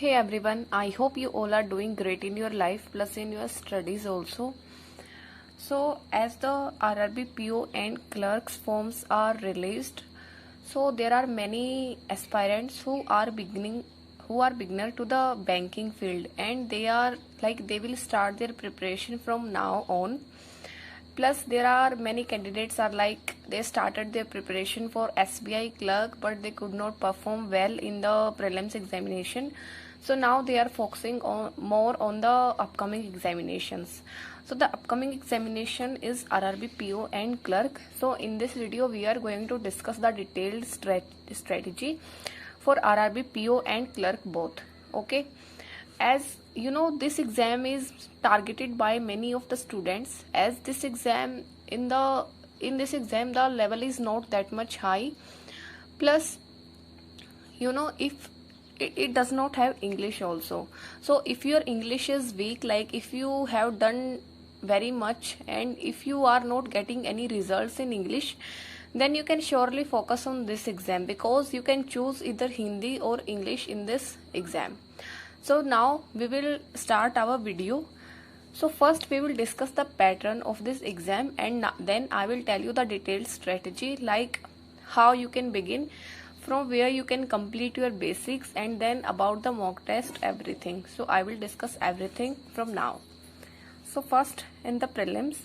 Hey everyone, I hope you all are doing great in your life plus in your studies also. So as the RRB PO and clerks forms are released, so there are many aspirants who are beginner to the banking field, and they will start their preparation from now on. Plus there are many candidates are like they started their preparation for SBI clerk but they could not perform well in the prelims examination, so now they are focusing on more on the upcoming examinations. So the upcoming examination is RRB PO and clerk. So in this video we are going to discuss the detailed strategy for RRB PO and clerk both. Okay, as you know, this exam is targeted by many of the students, as this exam in this exam the level is not that much high. Plus, you know, if it does not have English also, so if your English is weak, like if you have done very much and if you are not getting any results in English, then you can surely focus on this exam, because you can choose either Hindi or English in this exam. So now we will start our video. So first we will discuss the pattern of this exam, and then I will tell you the detailed strategy, like how you can begin, from where you can complete your basics, and then about the mock test, everything. So I will discuss everything from now. So first, in prelims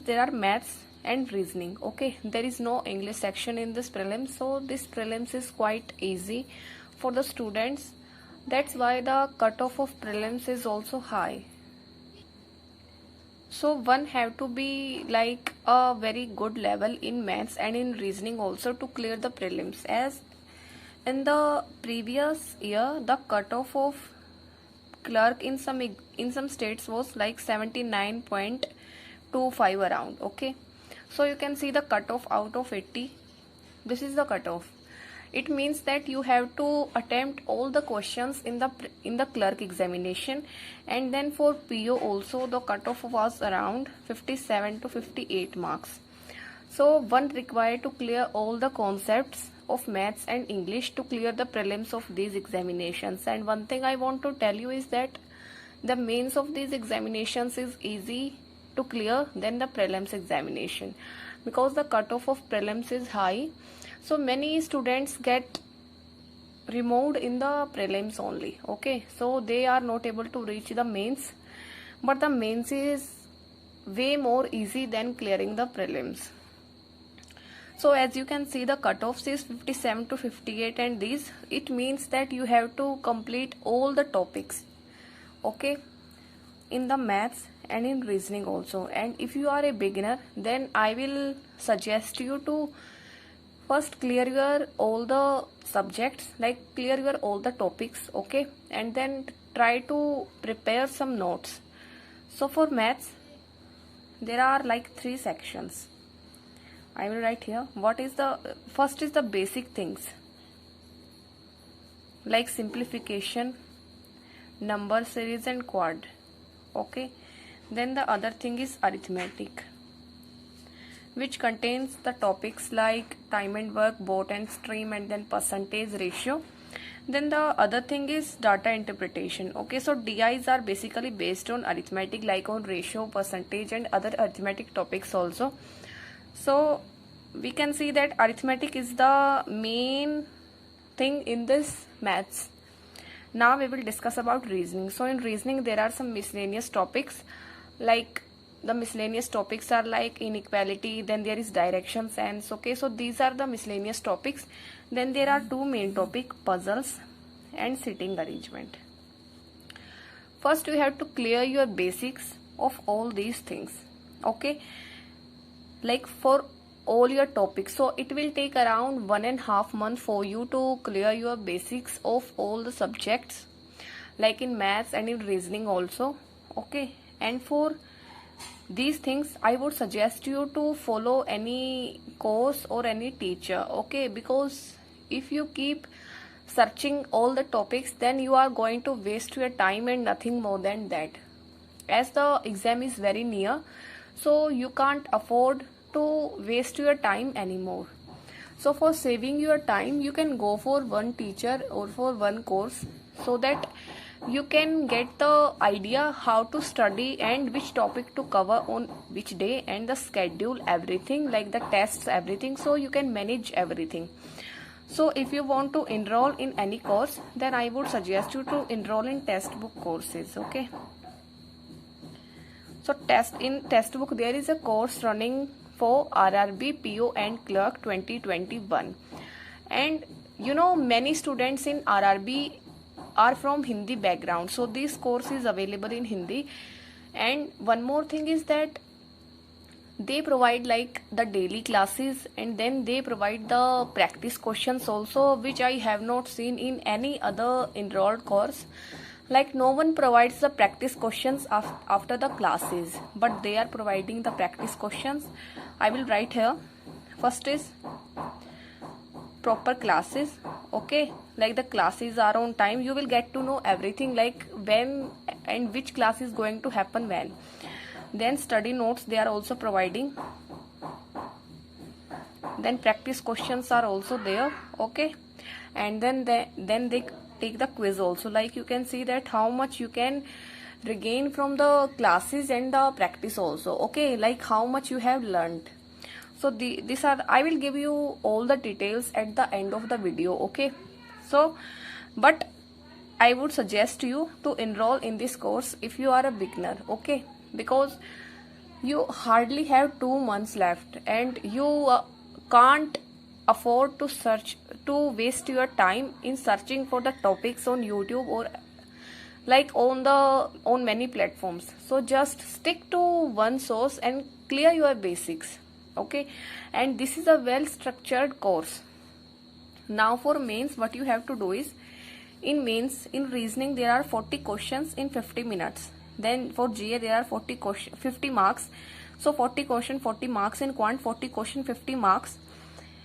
there are maths and reasoning. Okay, there is no English section in this prelims, so this prelims is quite easy for the students. That's why the cutoff of prelims is also high. So one have to be like a very good level in maths and in reasoning also to clear the prelims, as in the previous year the cutoff of clerk in some states was like 79.25 around. Okay, so you can see the cutoff out of 80. This is the cutoff. It means that you have to attempt all the questions in the clerk examination, and then for PO also the cutoff was around 57 to 58 marks. So one required to clear all the concepts of maths and English to clear the prelims of these examinations. And one thing I want to tell you is that the mains of these examinations is easy to clear than the prelims examination, because the cutoff of prelims is high. So many students get removed in the prelims only. Okay, so they are not able to reach the mains, but the mains is way more easy than clearing the prelims. So as you can see, the cutoffs is 57 to 58, and these, it means that you have to complete all the topics, okay, in the maths and in reasoning also. And if you are a beginner, then I will suggest you to first clear your all the subjects, like clear your all the topics, okay, and then try to prepare some notes. So for maths there are like 3 sections. I will write here. What is the first is the basic things like simplification, number series and quad. Okay, then the other thing is arithmetic, which contains the topics like time and work, bot and stream, and then percentage, ratio. Then the other thing is data interpretation. Okay, so DIs are basically based on arithmetic, like on ratio, percentage and other arithmetic topics also. So we can see that arithmetic is the main thing in this maths. Now we will discuss about reasoning. So in reasoning there are some miscellaneous topics, like the miscellaneous topics are like inequality, then there is direction sense. Okay, so these are the miscellaneous topics. Then there are 2 main topic, puzzles and sitting arrangement. First you have to clear your basics of all these things, okay, like for all your topics. So it will take around 1.5 months for you to clear your basics of all the subjects, like in maths and in reasoning also. Okay, and for these things I would suggest you to follow any course or any teacher. Okay, because if you keep searching all the topics, then you are going to waste your time and nothing more than that, as the exam is very near. So you can't afford to waste your time anymore. So for saving your time, you can go for one teacher or for one course so that you can get the idea how to study and which topic to cover on which day, and the schedule, everything like the tests, everything, so you can manage everything. So if you want to enroll in any course, then I would suggest you to enroll in textbook courses. Okay, so in textbook there is a course running for RRB PO and clerk 2021, and you know many students in RRB are from Hindi background, so this course is available in Hindi. And one more thing is that they provide like the daily classes, and then they provide the practice questions also, which I have not seen in any other enrolled course. Like no one provides the practice questions after the classes, but they are providing the practice questions. I will write here. First is proper classes. Okay, like the classes are on time, you will get to know everything, like when and which class is going to happen when. Then study notes they are also providing, then practice questions are also there. Okay, and then they take the quiz also, like you can see that how much you can regain from the classes and the practice also. Okay, like how much you have learned. So these are, I will give you all the details at the end of the video. Okay, so but I would suggest you to enroll in this course if you are a beginner. Okay, because you hardly have 2 months left, and you can't afford to waste your time in searching for the topics on YouTube or like on many platforms. So just stick to one source and clear your basics. Okay, and this is a well structured course. Now for mains, what you have to do is, in mains, in reasoning there are 40 questions in 50 minutes. Then for GA there are 50 marks. So 40 question 40 marks. In quant 40 question 50 marks.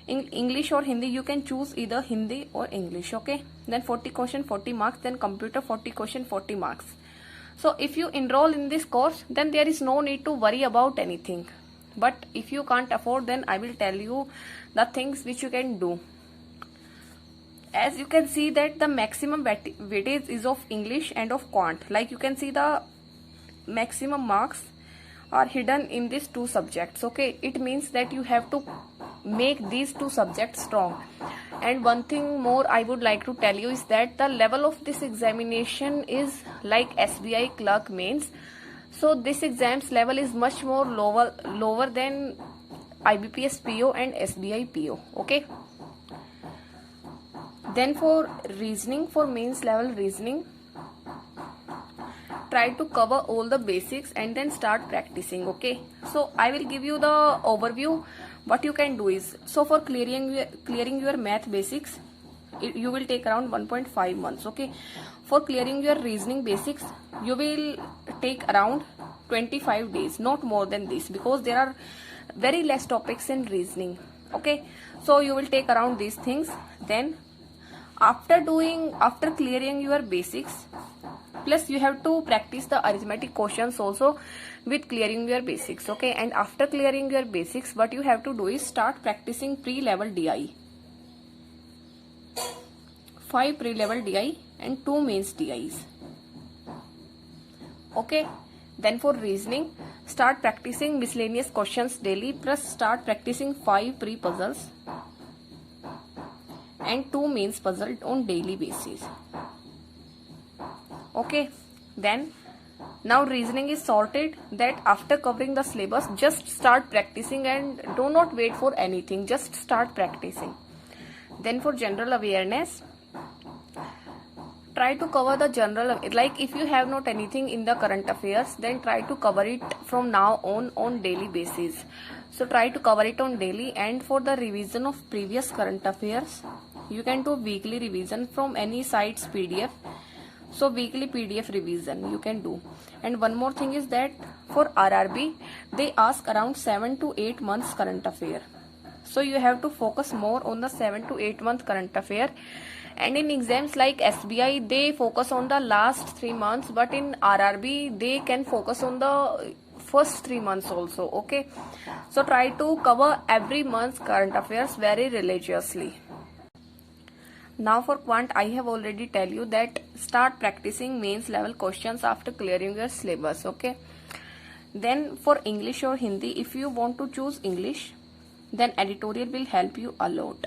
In English or Hindi you can choose either Hindi or English. Okay, then 40 question 40 marks. Then computer 40 question 40 marks. So if you enroll in this course, then there is no need to worry about anything. But if you can't afford, then I will tell you the things which you can do. As you can see that the maximum weightage is of English and of quant. Like you can see the maximum marks are hidden in these two subjects. Okay, it means that you have to make these two subjects strong. And one thing more I would like to tell you is that the level of this examination is like SBI clerk mains. So this exam's level is much more lower than IBPS PO and SBI PO. Okay, then for reasoning, for mains level reasoning, try to cover all the basics and then start practicing. Okay, so I will give you the overview. What you can do is, so for clearing your math basics, you will take around 1.5 months. Okay, for clearing your reasoning basics, you will take around 25 days, not more than this, because there are very less topics in reasoning. Okay, so you will take around these things. Then after clearing your basics, plus you have to practice the arithmetic questions also with clearing your basics. Okay, and after clearing your basics, what you have to do is start practicing pre-level DI, 5 pre-level DI and 2 mains DIs. Okay, then for reasoning, start practicing miscellaneous questions daily, plus start practicing 5 pre-puzzles and 2 mains puzzle on daily basis. Okay, then now reasoning is sorted, that after covering the syllabus, just start practicing and do not wait for anything, just start practicing. Then for general awareness, try to cover the general, like if you have not anything in the current affairs, then try to cover it from now on daily basis. So try to cover it on daily. And for the revision of previous current affairs, you can do weekly revision from any site's PDF. So weekly PDF revision you can do. And one more thing is that for RRB, they ask around 7 to 8 months current affair. So you have to focus more on the 7 to 8 month current affair. And in exams like SBI, they focus on the last 3 months, but in RRB, they can focus on the first 3 months also. Okay, so try to cover every month's current affairs very religiously. Now for quant, I have already tell you that start practicing mains level questions after clearing your syllabus. Okay. Then for English or Hindi, if you want to choose English, then editorial will help you a lot.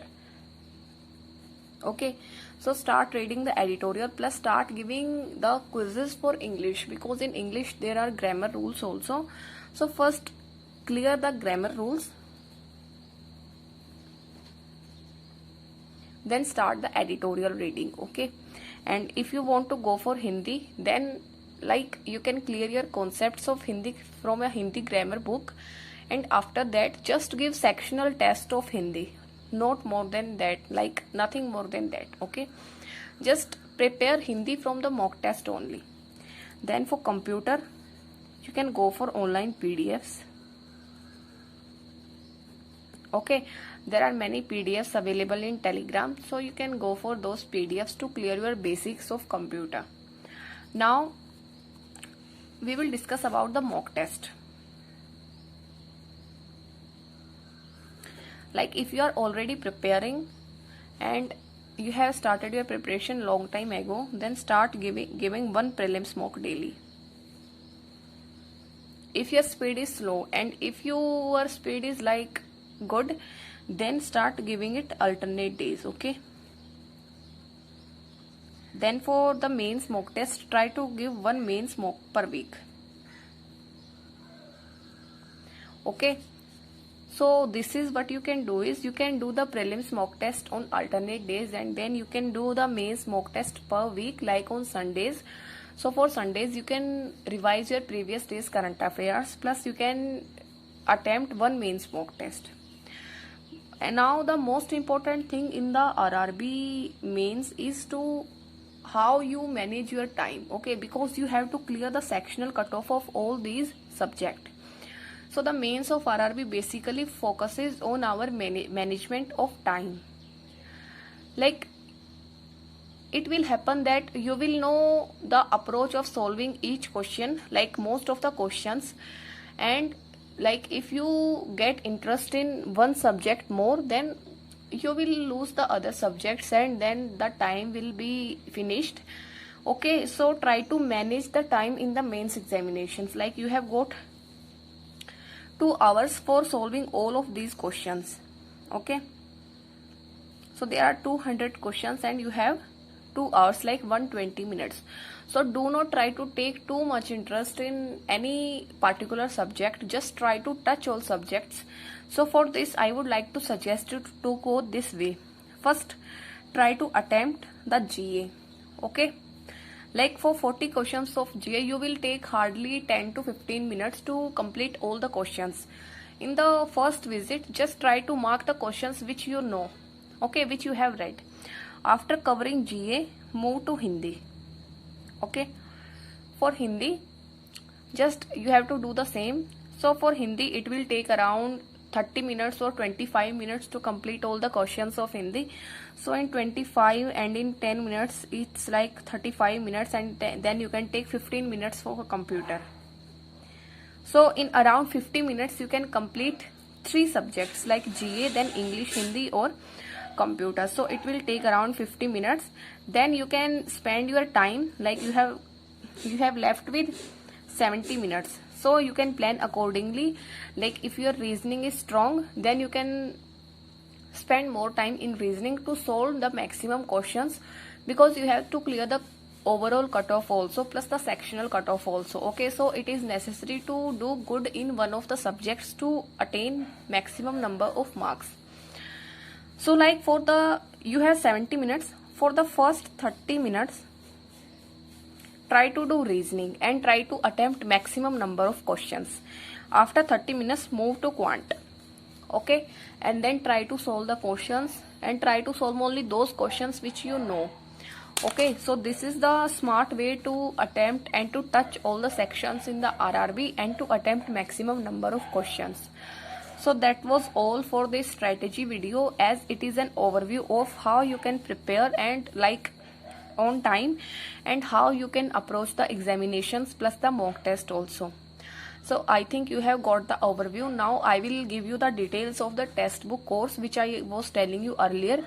Okay, so start reading the editorial plus start giving the quizzes for English, because in English there are grammar rules also. So first clear the grammar rules, then start the editorial reading. Okay, and if you want to go for Hindi, then like you can clear your concepts of Hindi from a Hindi grammar book, and after that just give sectional test of Hindi, not more than that, like nothing more than that. Okay, just prepare Hindi from the mock test only. Then for computer, you can go for online PDFs. Okay, there are many PDFs available in Telegram, so you can go for those PDFs to clear your basics of computer. Now we will discuss about the mock test. Like if you are already preparing and you have started your preparation long time ago, then start giving one prelims mock daily. If your speed is slow and if your speed is like good, then start giving it alternate days. Okay, then for the mains mock test, try to give one mains mock per week. Okay, so this is what you can do, is you can do the prelims mock test on alternate days, and then you can do the mains mock test per week, like on Sundays. So for Sundays you can revise your previous day's current affairs, plus you can attempt one mains mock test. And now the most important thing in the RRB mains is to how you manage your time. Okay, because you have to clear the sectional cutoff of all these subjects. So the mains of RRB basically focuses on our management of time. Like it will happen that you will know the approach of solving each question, like most of the questions, and like if you get interest in one subject more, then you will lose the other subjects and then the time will be finished. Okay, so try to manage the time in the mains examinations. Like you have got 2 hours for solving all of these questions. Okay, so there are 200 questions and you have 2 hours, like 120 minutes. So do not try to take too much interest in any particular subject, just try to touch all subjects. So for this I would like to suggest you to go this way. First try to attempt the GA. Okay, like for 40 questions of GA you will take hardly 10 to 15 minutes to complete all the questions. In the first visit just try to mark the questions which you know, okay, which you have read. After covering GA, move to Hindi. Okay, for Hindi just you have to do the same. So for Hindi it will take around 30 minutes or 25 minutes to complete all the questions of Hindi. So in 25 and in 10 minutes it's like 35 minutes, and then you can take 15 minutes for computer. So in around 50 minutes you can complete 3 subjects like GA, then English, Hindi or computer. So it will take around 50 minutes. Then you can spend your time, like you have left with 70 minutes. So you can plan accordingly. Like if your reasoning is strong, then you can spend more time in reasoning to solve the maximum questions, because you have to clear the overall cutoff also plus the sectional cutoff also. Okay, so it is necessary to do good in one of the subjects to attain maximum number of marks. So like for the, you have 70 minutes. For the first 30 minutes try to do reasoning and try to attempt maximum number of questions. After 30 minutes move to quant. Okay, and then try to solve the questions and try to solve only those questions which you know. Okay, so this is the smart way to attempt and to touch all the sections in the RRB and to attempt maximum number of questions. So that was all for this strategy video, as it is an overview of how you can prepare and like on time, and how you can approach the examinations plus the mock test also. So I think you have got the overview. Now I will give you the details of the test book course which I was telling you earlier.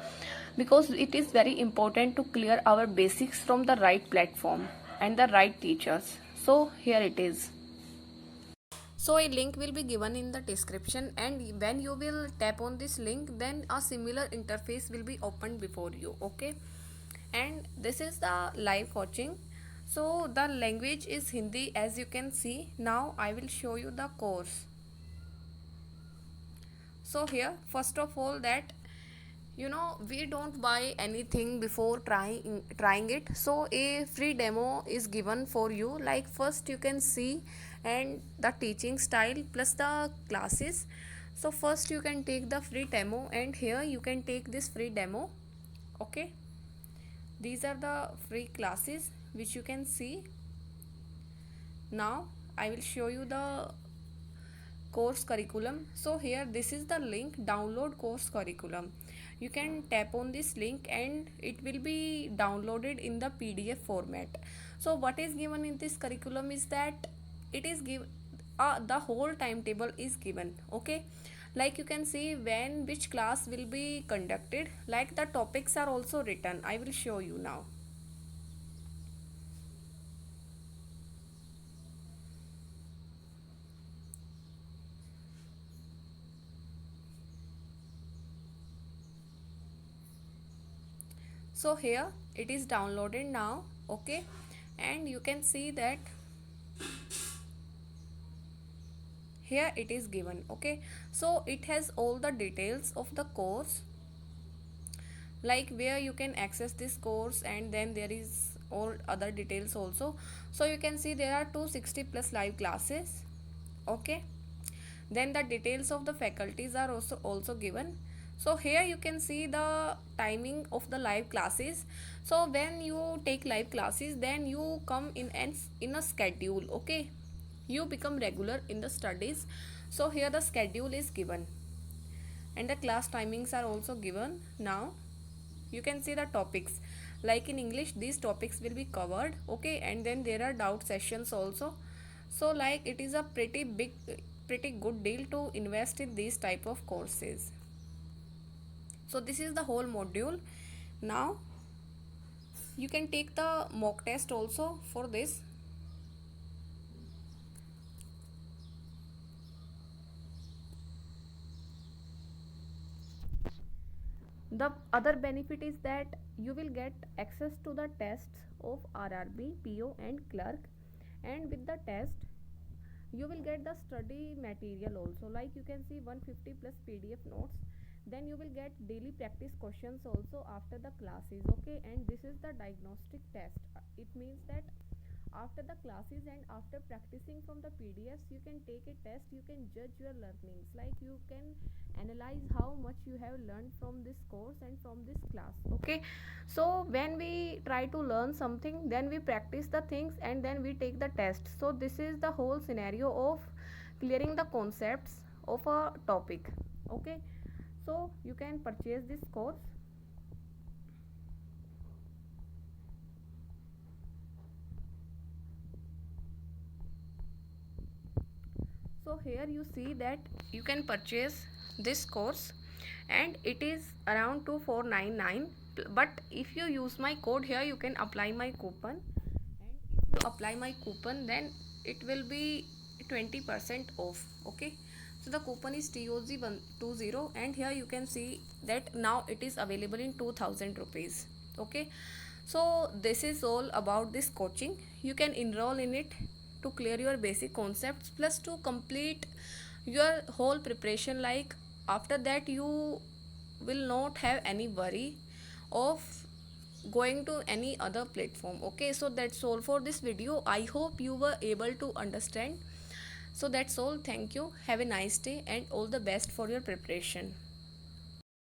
because it is very important to clear our basics from the right platform and the right teachers. So here it is. So a link will be given in the description, and when you will tap on this link, then a similar interface will be opened before you. Okay, and this is the live coaching. So the language is Hindi, as you can see. Now I will show you the course. So here, first of all, that we don't buy anything before trying it. So a free demo is given for you. Like, first you can see and the teaching style plus the classes. So first you can take the free demo, and here you can take this free demo. Okay, these are the free classes which you can see. Now I will show you the course curriculum. So here, this is the link, download course curriculum. You can tap on this link and it will be downloaded in the PDF format. So what is given in this curriculum is that it is given, the whole timetable is given. Okay, like you can see when which class will be conducted, like the topics are also written. I will show you now. So here it is downloaded now. Okay, and you can see that here it is given. Okay, so it has all the details of the course, like where you can access this course, and then there is all other details also. So you can see there are 260 plus live classes. Okay, then the details of the faculties are also given. So here you can see the timing of the live classes. So when you take live classes, then you come in a schedule. Okay, you become regular in the studies. So here the schedule is given, and the class timings are also given. Now you can see the topics, like in English these topics will be covered. Okay, and then there are doubt sessions also. So like it is a pretty good deal to invest in these type of courses. So this is the whole module. Now you can take the mock test also for this. The other benefit is that you will get access to the tests of RRB, PO and clerk, and with the test you will get the study material also. Like you can see 150 plus PDF notes. Then you will get daily practice questions also after the classes. Okay, and this is the diagnostic test. It means that after the classes and after practicing from the PDFs, you can take a test. You can judge your learnings, like you can analyze how much you have learned from this course and from this class. Okay, so when we try to learn something, then we practice the things and then we take the test. So this is the whole scenario of clearing the concepts of a topic. Okay, so you can purchase this course. So here you see that you can purchase this course, and it is around 2499. But if you use my code here, you can apply my coupon, and if you apply my coupon, then it will be 20% off. Okay, so the coupon is TOG120, and here you can see that now it is available in 2000 rupees. Okay, so this is all about this coaching. You can enroll in it to clear your basic concepts plus to complete your whole preparation. Like after that you will not have any worry of going to any other platform. Okay, so that's all for this video. I hope you were able to understand. So that's all. Thank you. Have a nice day and all the best for your preparation.